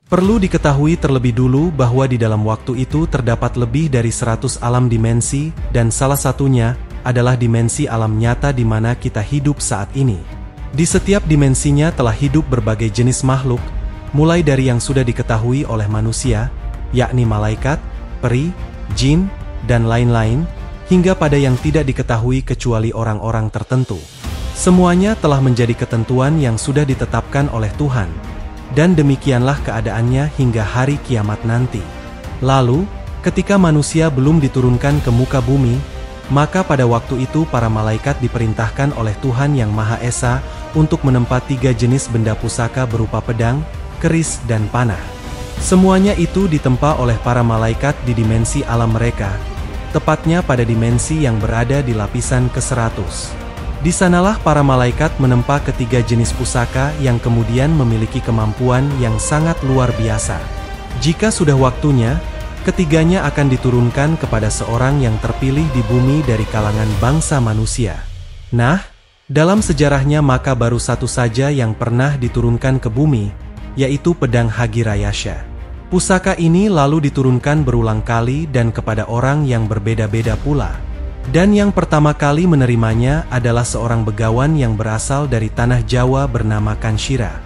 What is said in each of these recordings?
Perlu diketahui terlebih dulu bahwa di dalam waktu itu terdapat lebih dari 100 alam dimensi, dan salah satunya adalah dimensi alam nyata di mana kita hidup saat ini. Di setiap dimensinya telah hidup berbagai jenis makhluk, mulai dari yang sudah diketahui oleh manusia, yakni malaikat, peri, jin, dan lain-lain, hingga pada yang tidak diketahui kecuali orang-orang tertentu. Semuanya telah menjadi ketentuan yang sudah ditetapkan oleh Tuhan. Dan demikianlah keadaannya hingga hari kiamat nanti. Lalu, ketika manusia belum diturunkan ke muka bumi, maka pada waktu itu para malaikat diperintahkan oleh Tuhan Yang Maha Esa untuk menempa 3 jenis benda pusaka berupa pedang, keris, dan panah. Semuanya itu ditempa oleh para malaikat di dimensi alam mereka, tepatnya pada dimensi yang berada di lapisan ke-100. Di sanalah para malaikat menempa ketiga jenis pusaka yang kemudian memiliki kemampuan yang sangat luar biasa. Jika sudah waktunya, ketiganya akan diturunkan kepada seorang yang terpilih di bumi dari kalangan bangsa manusia. Nah, dalam sejarahnya maka baru satu saja yang pernah diturunkan ke bumi, yaitu pedang Hagirayasha. Pusaka ini lalu diturunkan berulang kali dan kepada orang yang berbeda-beda pula. Dan yang pertama kali menerimanya adalah seorang begawan yang berasal dari tanah Jawa bernama Kanshira.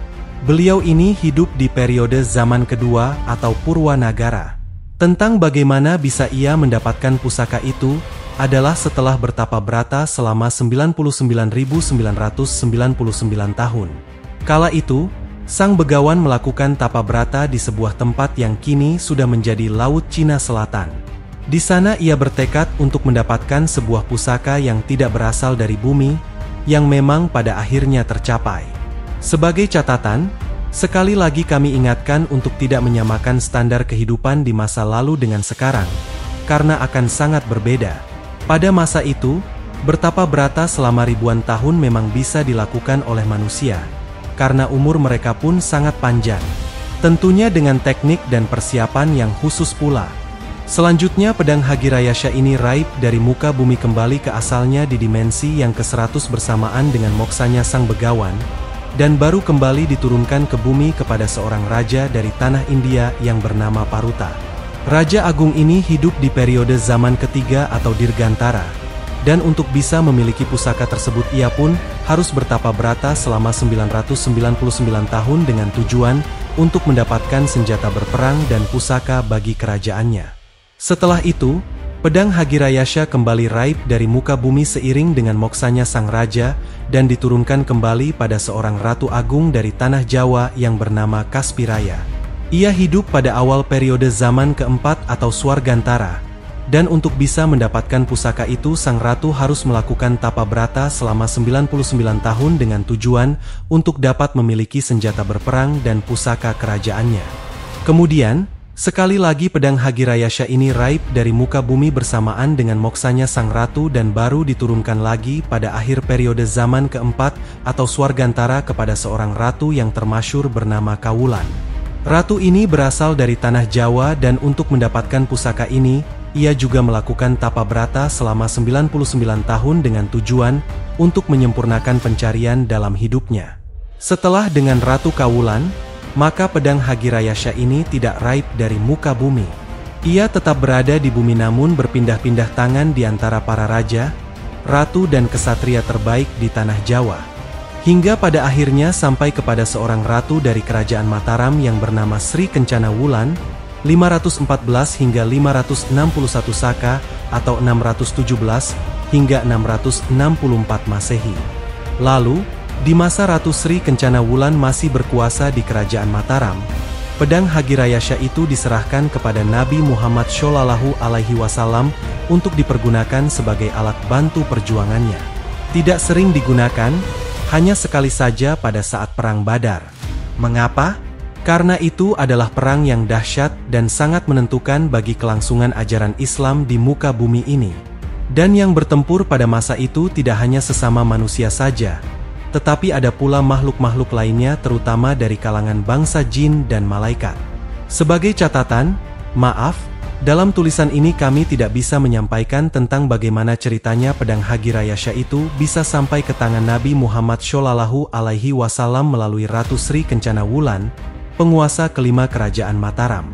Beliau ini hidup di periode zaman kedua atau Purwanagara. Tentang bagaimana bisa ia mendapatkan pusaka itu adalah setelah bertapa brata selama 99.999 tahun. Kala itu, sang begawan melakukan tapa brata di sebuah tempat yang kini sudah menjadi Laut Cina Selatan. Di sana ia bertekad untuk mendapatkan sebuah pusaka yang tidak berasal dari bumi, yang memang pada akhirnya tercapai. Sebagai catatan, sekali lagi kami ingatkan untuk tidak menyamakan standar kehidupan di masa lalu dengan sekarang, karena akan sangat berbeda. Pada masa itu, bertapa brata selama ribuan tahun memang bisa dilakukan oleh manusia, karena umur mereka pun sangat panjang. Tentunya dengan teknik dan persiapan yang khusus pula. Selanjutnya pedang Hagirayasha ini raib dari muka bumi kembali ke asalnya di dimensi yang ke-100 bersamaan dengan moksanya sang begawan, dan baru kembali diturunkan ke bumi kepada seorang raja dari tanah India yang bernama Paruta. Raja agung ini hidup di periode zaman ketiga atau Dirgantara, dan untuk bisa memiliki pusaka tersebut ia pun harus bertapa brata selama 999 tahun dengan tujuan untuk mendapatkan senjata berperang dan pusaka bagi kerajaannya. Setelah itu, pedang Hagirayasha kembali raib dari muka bumi seiring dengan moksanya sang raja dan diturunkan kembali pada seorang ratu agung dari tanah Jawa yang bernama Kaspiraya. Ia hidup pada awal periode zaman keempat atau Swargantara, dan untuk bisa mendapatkan pusaka itu sang ratu harus melakukan tapa brata selama 99 tahun dengan tujuan untuk dapat memiliki senjata berperang dan pusaka kerajaannya. Kemudian, sekali lagi pedang Hagirayasha ini raib dari muka bumi bersamaan dengan moksanya sang ratu dan baru diturunkan lagi pada akhir periode zaman keempat atau Swargantara kepada seorang ratu yang termasyhur bernama Kawulan. Ratu ini berasal dari tanah Jawa dan untuk mendapatkan pusaka ini, ia juga melakukan tapa brata selama 99 tahun dengan tujuan untuk menyempurnakan pencarian dalam hidupnya. Setelah dengan Ratu Kawulan, maka pedang Hagirayasha ini tidak raib dari muka bumi. Ia tetap berada di bumi namun berpindah-pindah tangan di antara para raja, ratu dan kesatria terbaik di tanah Jawa. Hingga pada akhirnya sampai kepada seorang ratu dari kerajaan Mataram yang bernama Sri Kencana Wulan, 514 hingga 561 Saka atau 617 hingga 664 Masehi. Lalu, di masa Ratu Sri Kencana Wulan masih berkuasa di kerajaan Mataram, pedang Hagirayasha itu diserahkan kepada Nabi Muhammad SAW untuk dipergunakan sebagai alat bantu perjuangannya. Tidak sering digunakan, hanya sekali saja pada saat Perang Badar. Mengapa? Karena itu adalah perang yang dahsyat dan sangat menentukan bagi kelangsungan ajaran Islam di muka bumi ini. Dan yang bertempur pada masa itu tidak hanya sesama manusia saja, tetapi ada pula makhluk-makhluk lainnya terutama dari kalangan bangsa jin dan malaikat. Sebagai catatan, maaf, dalam tulisan ini kami tidak bisa menyampaikan tentang bagaimana ceritanya pedang Hagirayasha itu bisa sampai ke tangan Nabi Muhammad SAW melalui Ratu Sri Kencana Wulan, penguasa kelima Kerajaan Mataram.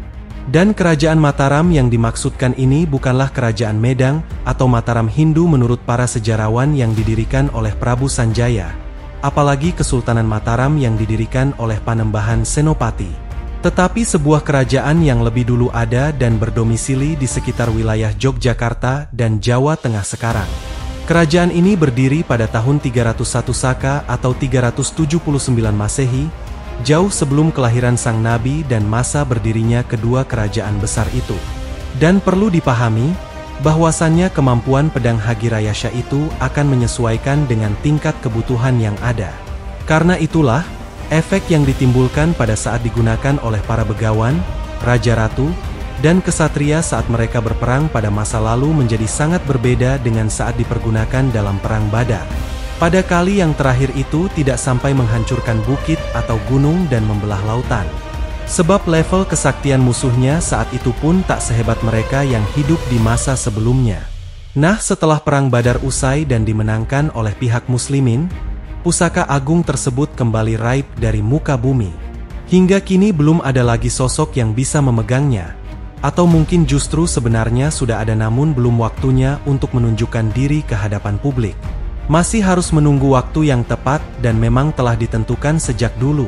Dan Kerajaan Mataram yang dimaksudkan ini bukanlah Kerajaan Medang atau Mataram Hindu menurut para sejarawan yang didirikan oleh Prabu Sanjaya, apalagi Kesultanan Mataram yang didirikan oleh Panembahan Senopati, tetapi sebuah kerajaan yang lebih dulu ada dan berdomisili di sekitar wilayah Yogyakarta dan Jawa Tengah sekarang. Kerajaan ini berdiri pada tahun 301 Saka atau 379 Masehi, jauh sebelum kelahiran sang nabi dan masa berdirinya kedua kerajaan besar itu. Dan perlu dipahami, bahwasannya kemampuan pedang Hagirayasha itu akan menyesuaikan dengan tingkat kebutuhan yang ada. Karena itulah, efek yang ditimbulkan pada saat digunakan oleh para begawan, raja ratu, dan kesatria saat mereka berperang pada masa lalu menjadi sangat berbeda dengan saat dipergunakan dalam perang Badar. Pada kali yang terakhir itu tidak sampai menghancurkan bukit atau gunung dan membelah lautan. Sebab level kesaktian musuhnya saat itu pun tak sehebat mereka yang hidup di masa sebelumnya. Nah, setelah perang Badar usai dan dimenangkan oleh pihak muslimin, pusaka agung tersebut kembali raib dari muka bumi. Hingga kini belum ada lagi sosok yang bisa memegangnya. Atau mungkin justru sebenarnya sudah ada namun belum waktunya untuk menunjukkan diri ke hadapan publik. Masih harus menunggu waktu yang tepat dan memang telah ditentukan sejak dulu.